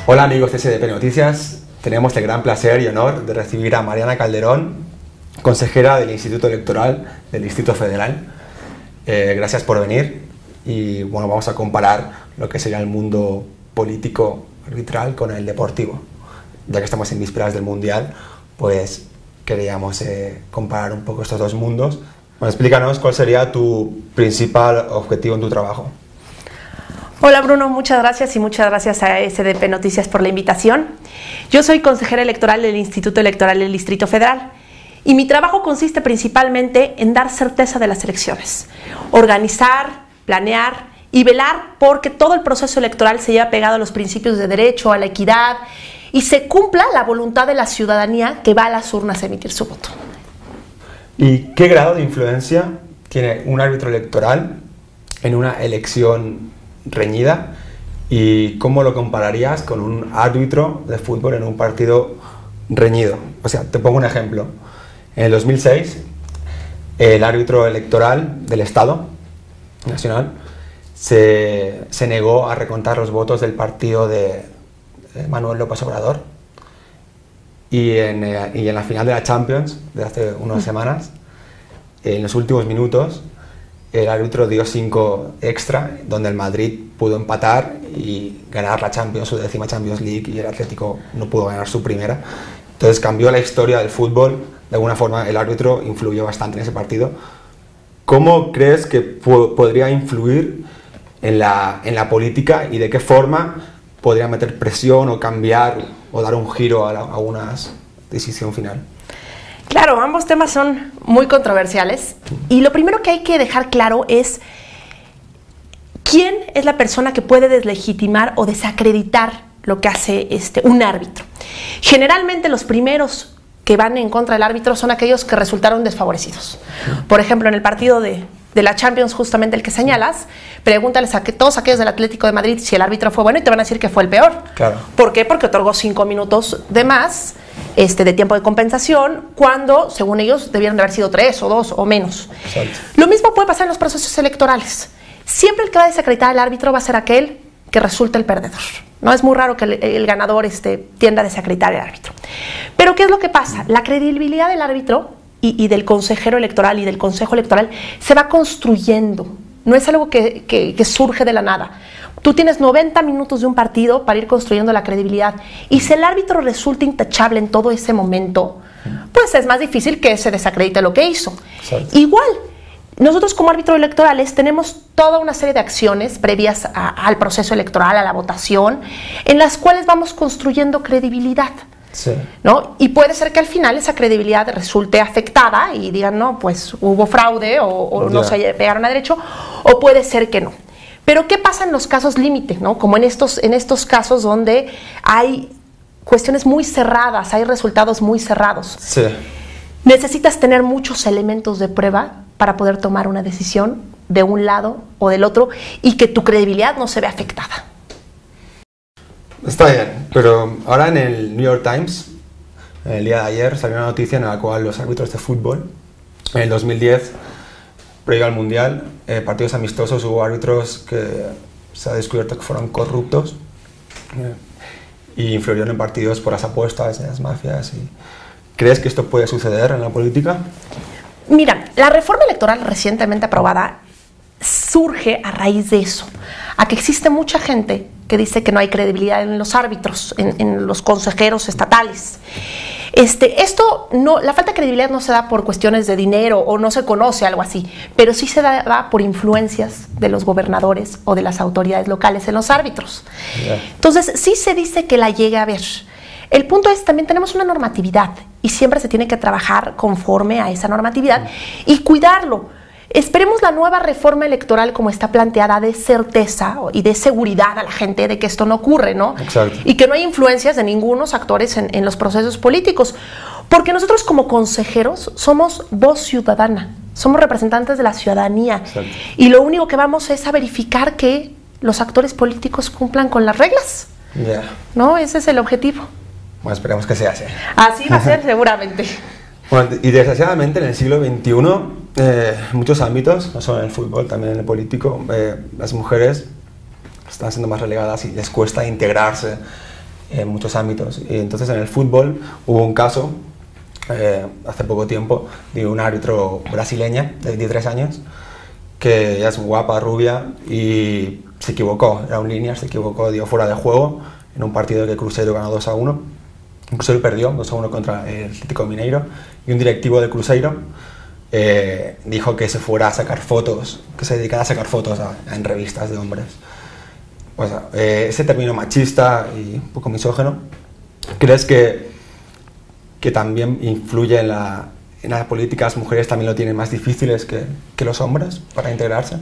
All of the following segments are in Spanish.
Hola amigos de SDP Noticias, tenemos el gran placer y honor de recibir a Mariana Calderón, consejera del Instituto Electoral del Distrito Federal. Gracias por venir y bueno, vamos a comparar lo que sería el mundo político arbitral con el deportivo. Ya que estamos en vísperas del Mundial, pues queríamos comparar un poco estos dos mundos. Bueno, explícanos cuál sería tu principal objetivo en tu trabajo. Hola Bruno, muchas gracias y muchas gracias a SDP Noticias por la invitación. Yo soy consejera electoral del Instituto Electoral del Distrito Federal y mi trabajo consiste principalmente en dar certeza de las elecciones, organizar, planear y velar porque todo el proceso electoral se lleve pegado a los principios de derecho, a la equidad y se cumpla la voluntad de la ciudadanía que va a las urnas a emitir su voto. ¿Y qué grado de influencia tiene un árbitro electoral en una elección reñida y cómo lo compararías con un árbitro de fútbol en un partido reñido? O sea, te pongo un ejemplo. En el 2006, el árbitro electoral del Estado Nacional se negó a recontar los votos del partido de Manuel López Obrador y en la final de la Champions de hace unas semanas, en los últimos minutos, el árbitro dio 5 extra, donde el Madrid pudo empatar y ganar la Champions, su 10ª Champions League, y el Atlético no pudo ganar su primera. Entonces cambió la historia del fútbol. De alguna forma el árbitro influyó bastante en ese partido. ¿Cómo crees que podría influir en la política y de qué forma podría meter presión o cambiar o dar un giro a una decisión final? Claro, ambos temas son muy controversiales y lo primero que hay que dejar claro es quién es la persona que puede deslegitimar o desacreditar lo que hace un árbitro. Generalmente los primeros que van en contra del árbitro son aquellos que resultaron desfavorecidos. Por ejemplo, en el partido de la Champions, justamente el que señalas, pregúntales a todos aquellos del Atlético de Madrid si el árbitro fue bueno y te van a decir que fue el peor. Claro. ¿Por qué? Porque otorgó 5 minutos de más de tiempo de compensación cuando, según ellos, debieron de haber sido 3 o 2 o menos. Exacto. Lo mismo puede pasar en los procesos electorales. Siempre el que va a desacreditar al árbitro va a ser aquel que resulta el perdedor. No es muy raro que el ganador tienda a desacreditar al árbitro. Pero ¿qué es lo que pasa? La credibilidad del árbitro y del consejero electoral y del consejo electoral se va construyendo. No es algo que surge de la nada. Tú tienes 90 minutos de un partido para ir construyendo la credibilidad. Y si el árbitro resulta intachable en todo ese momento, pues es más difícil que se desacredite lo que hizo. Exacto. Igual, nosotros como árbitros electorales tenemos toda una serie de acciones previas al proceso electoral, a la votación, en las cuales vamos construyendo credibilidad. Sí. ¿No? Y puede ser que al final esa credibilidad resulte afectada y digan, no, pues hubo fraude o no se pegaron a derecho, o puede ser que no. Pero ¿qué pasa en los casos límite, ¿no? Como en estos casos donde hay cuestiones muy cerradas, hay resultados muy cerrados. Sí. Necesitas tener muchos elementos de prueba para poder tomar una decisión de un lado o del otro y que tu credibilidad no se vea afectada. Está bien, pero ahora en el New York Times, el día de ayer, salió una noticia en la cual los árbitros de fútbol, en el 2010, previo al Mundial, partidos amistosos, hubo árbitros que se ha descubierto que fueron corruptos y influyeron en partidos por las apuestas, en las mafias. ¿Crees que esto puede suceder en la política? Mira, la reforma electoral recientemente aprobada surge a raíz de eso, a que existe mucha gente que dice que no hay credibilidad en los árbitros, en los consejeros estatales. La falta de credibilidad no se da por cuestiones de dinero o no se conoce algo así, pero sí se da por influencias de los gobernadores o de las autoridades locales en los árbitros. Yeah. Entonces, sí se dice que la llegue a ver. El punto es, también tenemos una normatividad y siempre se tiene que trabajar conforme a esa normatividad y cuidarlo. Esperemos la nueva reforma electoral como está planteada de certeza y de seguridad a la gente de que esto no ocurre, ¿no? Exacto. Y que no hay influencias de ningunos actores en los procesos políticos. Porque nosotros como consejeros somos voz ciudadana, somos representantes de la ciudadanía. Exacto. Y lo único que vamos es a verificar que los actores políticos cumplan con las reglas. Yeah. ¿No? Ese es el objetivo. Bueno, esperemos que sea así. Así va a ser seguramente. Bueno, y desgraciadamente en el siglo XXI, en muchos ámbitos, no solo en el fútbol, también en el político, las mujeres están siendo más relegadas y les cuesta integrarse en muchos ámbitos. Y entonces en el fútbol hubo un caso hace poco tiempo de un árbitro brasileña de 23 años que ella es guapa, rubia y se equivocó, era un línea, se equivocó, dio fuera de juego en un partido que Cruzeiro ganó 2-1. Cruzeiro perdió 2-1 contra el Atlético Mineiro y un directivo de Cruzeiro dijo que se fuera a sacar fotos, que se dedicara a sacar fotos en revistas de hombres. Pues, ese término machista y un poco misógino, ¿crees que también influye en la política? ¿Las mujeres también lo tienen más difíciles que los hombres para integrarse?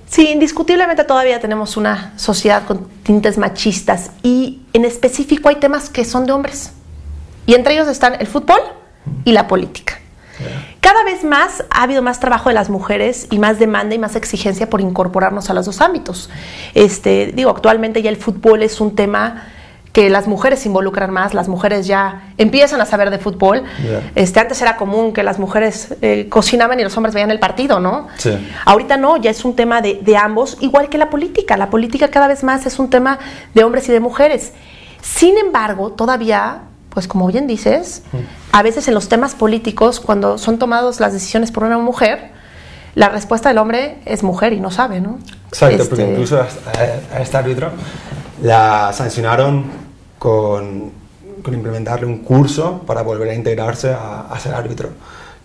Sí, indiscutiblemente todavía tenemos una sociedad con tintes machistas y en específico hay temas que son de hombres. Y entre ellos están el fútbol y la política. Cada vez más ha habido más trabajo de las mujeres y más demanda y más exigencia por incorporarnos a los dos ámbitos. Actualmente ya el fútbol es un tema que las mujeres se involucran más, las mujeres ya empiezan a saber de fútbol. Antes era común que las mujeres cocinaban y los hombres veían el partido, ¿no? Sí. Ahorita no, ya es un tema de ambos, igual que la política. La política cada vez más es un tema de hombres y de mujeres. Sin embargo, todavía, pues como bien dices, a veces en los temas políticos, cuando son tomadas las decisiones por una mujer, la respuesta del hombre es mujer y no sabe, ¿no? Exacto, porque incluso a este árbitro la sancionaron con implementarle un curso para volver a integrarse a ser árbitro.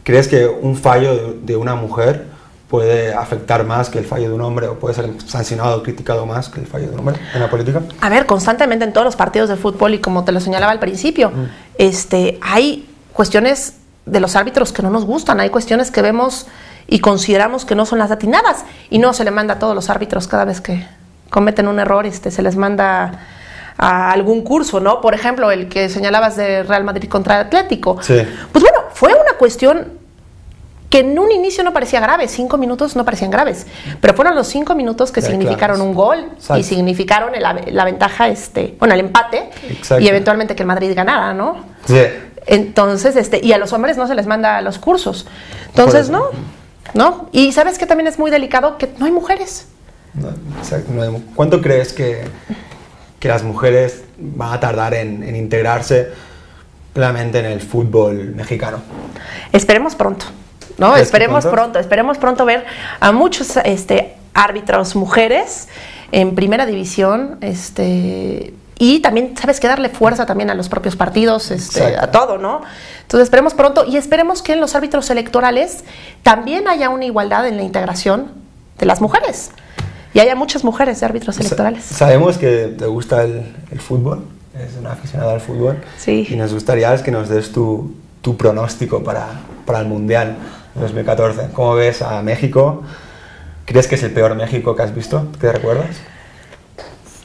¿Crees que un fallo de una mujer puede afectar más que el fallo de un hombre o puede ser sancionado o criticado más que el fallo de un hombre en la política? A ver, constantemente en todos los partidos de fútbol y como te lo señalaba al principio, hay cuestiones de los árbitros que no nos gustan, hay cuestiones que vemos y consideramos que no son las atinadas y no se le manda a todos los árbitros cada vez que cometen un error, se les manda a algún curso, ¿no? Por ejemplo, el que señalabas de Real Madrid contra Atlético. Sí. Pues bueno, fue una cuestión que en un inicio no parecía grave, 5 minutos no parecían graves, pero fueron los 5 minutos que significaron claro, un gol. Exacto. Y significaron la ventaja, el empate. Exacto. Y eventualmente que el Madrid ganara, ¿no? Sí. Entonces, y a los hombres no se les manda los cursos. Entonces, ¿no? Y ¿sabes qué también es muy delicado? Que no hay mujeres. No, exacto, no hay. ¿Cuánto crees que las mujeres van a tardar en integrarse plenamente en el fútbol mexicano? Esperemos pronto, ¿no? Esperemos pronto ver a muchos árbitros mujeres en primera división, y también, ¿sabes qué? Darle fuerza también a los propios partidos, a todo, ¿no? Entonces esperemos pronto y esperemos que en los árbitros electorales también haya una igualdad en la integración de las mujeres. Y haya muchas mujeres de árbitros electorales. Sabemos que te gusta el fútbol, eres una aficionada al fútbol. Sí. Y nos gustaría que nos des tu pronóstico para el Mundial de 2014. ¿Cómo ves a México? ¿Crees que es el peor México que has visto? ¿Te recuerdas?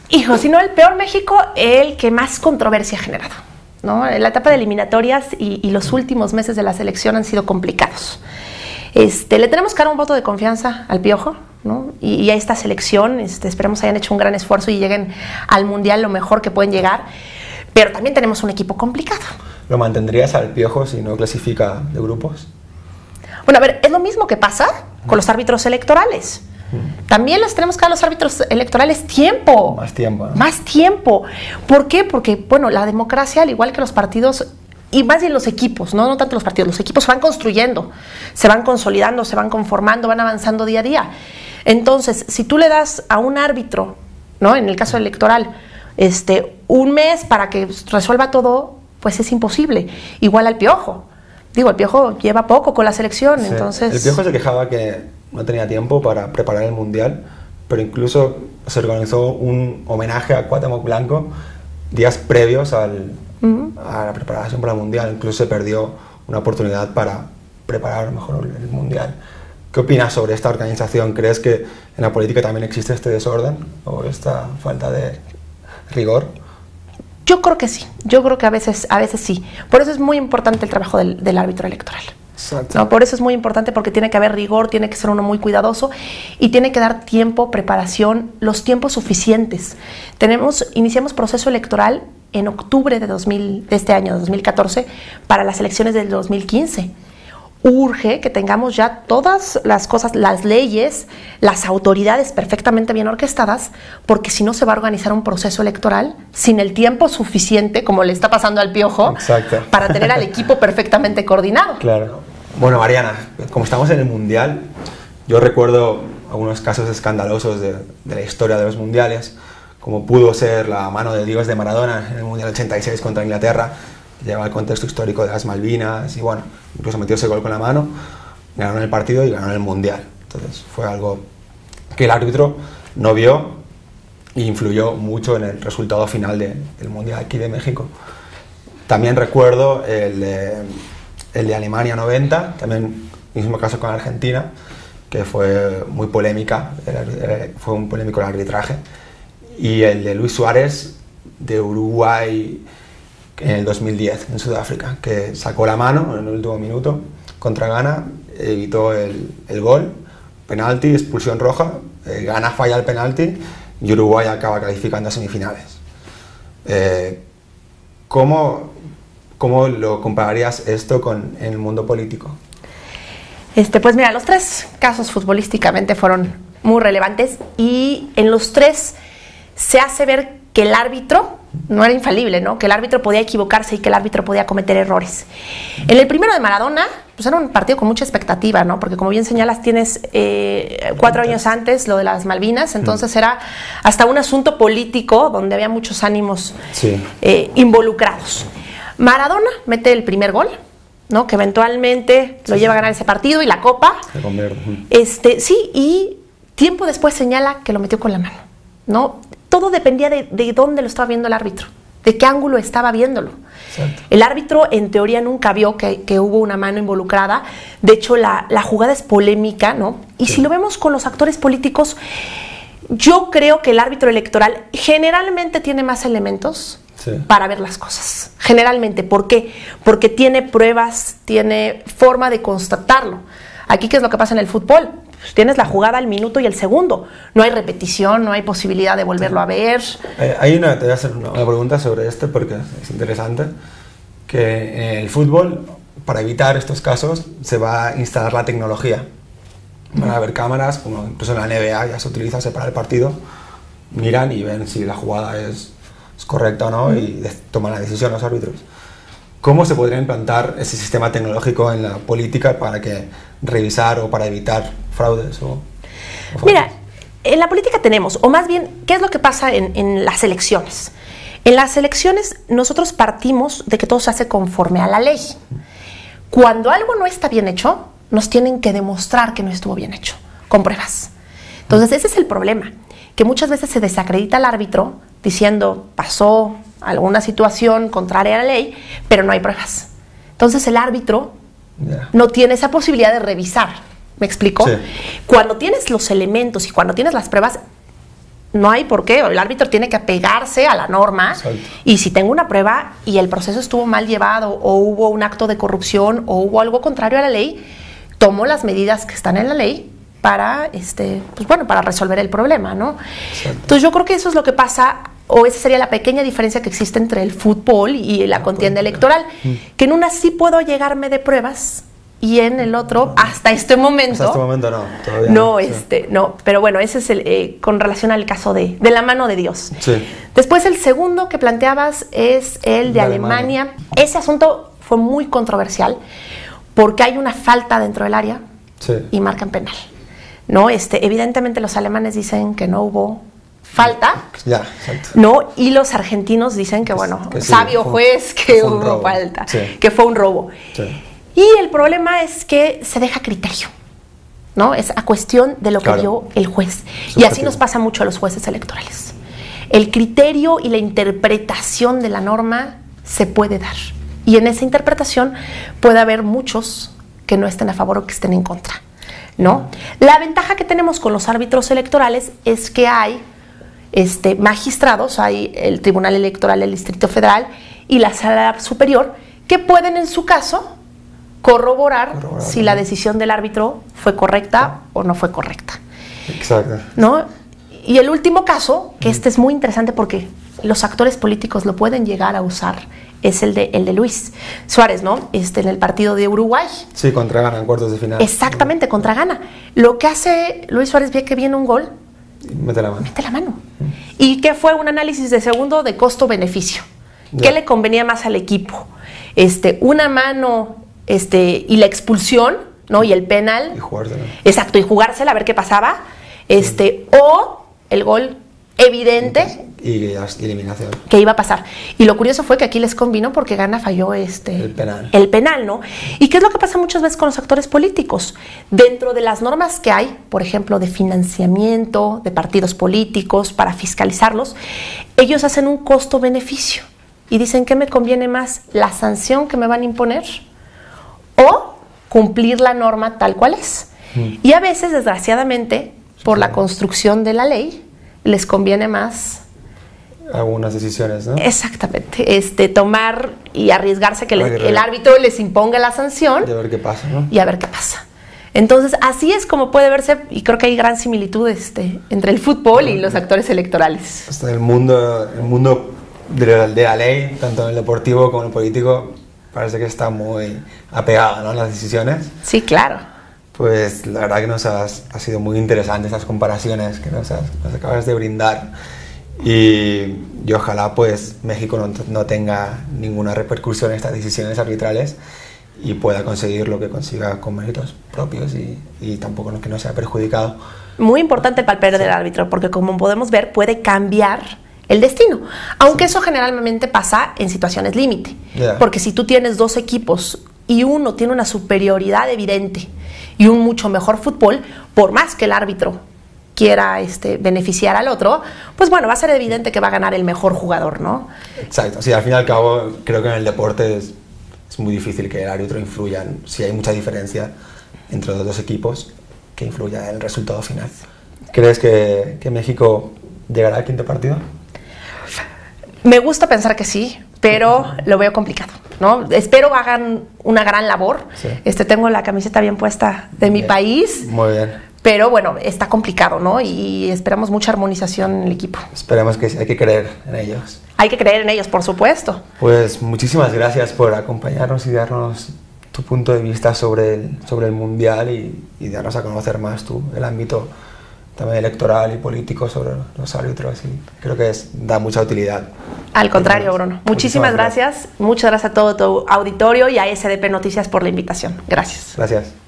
Hijo, si no el peor México, el que más controversia ha generado, ¿no? La etapa de eliminatorias y los últimos meses de la selección han sido complicados. Le tenemos que dar un voto de confianza al Piojo, ¿no? Y a esta selección, esperemos hayan hecho un gran esfuerzo y lleguen al Mundial lo mejor que pueden llegar, pero también tenemos un equipo complicado. ¿Lo mantendrías al Piojo si no clasifica de grupos? Bueno, a ver, es lo mismo que pasa con los árbitros electorales. También les tenemos que dar a los árbitros electorales tiempo. Más tiempo, ¿no? Más tiempo. ¿Por qué? Porque, bueno, la democracia, al igual que los partidos, y más bien los equipos, no tanto los partidos, los equipos se van construyendo, se van consolidando, se van conformando, van avanzando día a día. Entonces, si tú le das a un árbitro, ¿no? En el caso electoral, un mes para que resuelva todo, pues es imposible. Igual al Piojo. Digo, el Piojo lleva poco con la selección, sí. Entonces... El Piojo se quejaba que no tenía tiempo para preparar el Mundial, pero incluso se organizó un homenaje a Cuauhtémoc Blanco días previos a la preparación para el Mundial. Incluso se perdió una oportunidad para preparar mejor el Mundial. ¿Qué opinas sobre esta organización? ¿Crees que en la política también existe este desorden o esta falta de rigor? Yo creo que sí, yo creo que a veces sí. Por eso es muy importante el trabajo del árbitro electoral. Exacto. ¿No? Por eso es muy importante, porque tiene que haber rigor, tiene que ser uno muy cuidadoso y tiene que dar tiempo, preparación, los tiempos suficientes. Iniciamos proceso electoral en octubre de este año, 2014, para las elecciones del 2015. urge que tengamos ya todas las cosas, las leyes, las autoridades perfectamente bien orquestadas, porque si no se va a organizar un proceso electoral sin el tiempo suficiente, como le está pasando al Piojo, Exacto. para tener al equipo perfectamente coordinado. Claro. Bueno, Mariana, como estamos en el Mundial, yo recuerdo algunos casos escandalosos de la historia de los Mundiales, como pudo ser la mano de Dios de Maradona en el Mundial 86 contra Inglaterra, que lleva el contexto histórico de las Malvinas, y bueno, incluso metió ese gol con la mano, ganaron el partido y ganaron el Mundial. Entonces fue algo que el árbitro no vio e influyó mucho en el resultado final del Mundial aquí de México. También recuerdo el de Alemania 90, también mismo caso con Argentina, que fue muy polémica, fue un polémico el arbitraje, y el de Luis Suárez de Uruguay en el 2010 en Sudáfrica, que sacó la mano en el último minuto contra Ghana, evitó el gol, penalti, expulsión roja, Ghana falla el penalti y Uruguay acaba clasificando a semifinales. ¿Cómo lo compararías esto con el mundo político? Pues mira, los tres casos futbolísticamente fueron muy relevantes y en los tres se hace ver que el árbitro no era infalible, ¿no? Que el árbitro podía equivocarse y que el árbitro podía cometer errores. En el primero de Maradona, pues era un partido con mucha expectativa, ¿no? Porque como bien señalas, tienes 4 años antes lo de las Malvinas, entonces era hasta un asunto político donde había muchos ánimos involucrados. Maradona mete el primer gol, ¿no? Que eventualmente lo lleva a ganar ese partido y la copa. Se convierte. Sí, y tiempo después señala que lo metió con la mano, ¿no? Todo dependía de dónde lo estaba viendo el árbitro, de qué ángulo estaba viéndolo. Exacto. El árbitro en teoría nunca vio que hubo una mano involucrada. De hecho la jugada es polémica, ¿no? Y si lo vemos con los actores políticos, yo creo que el árbitro electoral generalmente tiene más elementos para ver las cosas. Generalmente, ¿por qué? Porque tiene pruebas, tiene forma de constatarlo. Aquí, ¿qué es lo que pasa en el fútbol? Pues tienes la jugada al minuto y el segundo. No hay repetición, no hay posibilidad de volverlo a ver. Te voy a hacer una pregunta sobre esto porque es interesante. Que en el fútbol, para evitar estos casos, se va a instalar la tecnología. Van a haber cámaras, como incluso en la NBA ya se utiliza, se para el partido, miran y ven si la jugada es correcta o no y toman la decisión los árbitros. ¿Cómo se podría implantar ese sistema tecnológico en la política para revisar o para evitar fraudes? Mira, en la política tenemos, o más bien, ¿qué es lo que pasa en las elecciones? En las elecciones nosotros partimos de que todo se hace conforme a la ley. Cuando algo no está bien hecho, nos tienen que demostrar que no estuvo bien hecho, con pruebas. Entonces ese es el problema, que muchas veces se desacredita al árbitro diciendo pasó alguna situación contraria a la ley, pero no hay pruebas. Entonces el árbitro no tiene esa posibilidad de revisar. ¿Me explico? Sí. Cuando tienes los elementos y cuando tienes las pruebas, no hay por qué. El árbitro tiene que apegarse a la norma. Exacto. Y si tengo una prueba y el proceso estuvo mal llevado o hubo un acto de corrupción o hubo algo contrario a la ley, tomo las medidas que están en la ley para, para resolver el problema, ¿no? Exacto. Entonces yo creo que eso es lo que pasa, o esa sería la pequeña diferencia que existe entre el fútbol y la contienda electoral, que en una sí puedo llegarme de pruebas y en el otro, hasta este momento... Hasta este momento no, todavía no. Sí. No, pero bueno, ese es con relación al caso de la mano de Dios. Sí. Después el segundo que planteabas es el de Alemania. Ese asunto fue muy controversial porque hay una falta dentro del área y marcan penal, ¿no? Evidentemente los alemanes dicen que no hubo falta, exacto. ¿no? Y los argentinos dicen que, bueno, que sí, sabio juez, que hubo falta, que fue un robo. Sí. Y el problema es que se deja criterio, ¿no? Es a cuestión de lo que vio el juez. Y así nos pasa mucho a los jueces electorales. El criterio y la interpretación de la norma se puede dar. Y en esa interpretación puede haber muchos que no estén a favor o que estén en contra, ¿no? La ventaja que tenemos con los árbitros electorales es que hay magistrados, hay el Tribunal Electoral del Distrito Federal y la Sala Superior, que pueden en su caso corroborar si la decisión del árbitro fue correcta o no fue correcta. Exacto. ¿No? Y el último caso, que este es muy interesante porque los actores políticos lo pueden llegar a usar es el de Luis Suárez, ¿no? En el partido de Uruguay. Sí, contra Ghana en cuartos de final. Exactamente, contra Ghana. Lo que hace Luis Suárez, ve que viene un gol, mete la mano. Mete la mano. ¿Y qué fue? Un análisis de segundo de costo-beneficio. ¿Qué le convenía más al equipo? Una mano y la expulsión, ¿no? Y el penal. Y jugársela. Exacto, y jugársela a ver qué pasaba. O el gol evidente. Y eliminación. Que iba a pasar. Y lo curioso fue que aquí les convino porque Ghana falló el penal. El penal, ¿no? ¿Y qué es lo que pasa muchas veces con los actores políticos? Dentro de las normas que hay, por ejemplo, de financiamiento de partidos políticos para fiscalizarlos, ellos hacen un costo-beneficio y dicen, ¿qué me conviene más? ¿La sanción que me van a imponer o cumplir la norma tal cual es? Y a veces, desgraciadamente, por la construcción de la ley, les conviene más algunas decisiones, ¿no? Exactamente, tomar y arriesgarse que el árbitro les imponga la sanción y a ver qué pasa, ¿no? Y a ver qué pasa. Entonces, así es como puede verse, y creo que hay gran similitud entre el fútbol y los actores electorales. Hasta el mundo de la ley, tanto en el deportivo como en el político, parece que está muy apegado, ¿no?, a las decisiones. Sí, claro. Pues la verdad que ha sido muy interesante estas comparaciones que nos acabas de brindar. Y ojalá pues México no tenga ninguna repercusión en estas decisiones arbitrales y pueda conseguir lo que consiga con méritos propios y tampoco que no sea perjudicado. Muy importante el papel del árbitro, porque como podemos ver puede cambiar el destino, aunque eso generalmente pasa en situaciones límite, porque si tú tienes dos equipos y uno tiene una superioridad evidente y un mucho mejor fútbol, por más que el árbitro quiera beneficiar al otro, pues bueno, va a ser evidente que va a ganar el mejor jugador, ¿no? Exacto, sí, al fin y al cabo creo que en el deporte es muy difícil que el árbitro influya, si hay mucha diferencia entre los dos equipos, que influya en el resultado final. ¿Crees que México llegará al quinto partido? Me gusta pensar que sí, pero lo veo complicado, ¿no? Espero hagan una gran labor. Sí. Tengo la camiseta bien puesta de mi país. Muy bien. Pero bueno, está complicado, ¿no? Y esperamos mucha armonización en el equipo. Esperemos que sí, hay que creer en ellos. Hay que creer en ellos, por supuesto. Pues muchísimas gracias por acompañarnos y darnos tu punto de vista sobre el Mundial y darnos a conocer más el ámbito también electoral y político sobre los árbitros. Y creo que da mucha utilidad. Al contrario, Bruno. Muchísimas gracias. Muchas gracias a todo tu auditorio y a SDP Noticias por la invitación. Gracias. Gracias.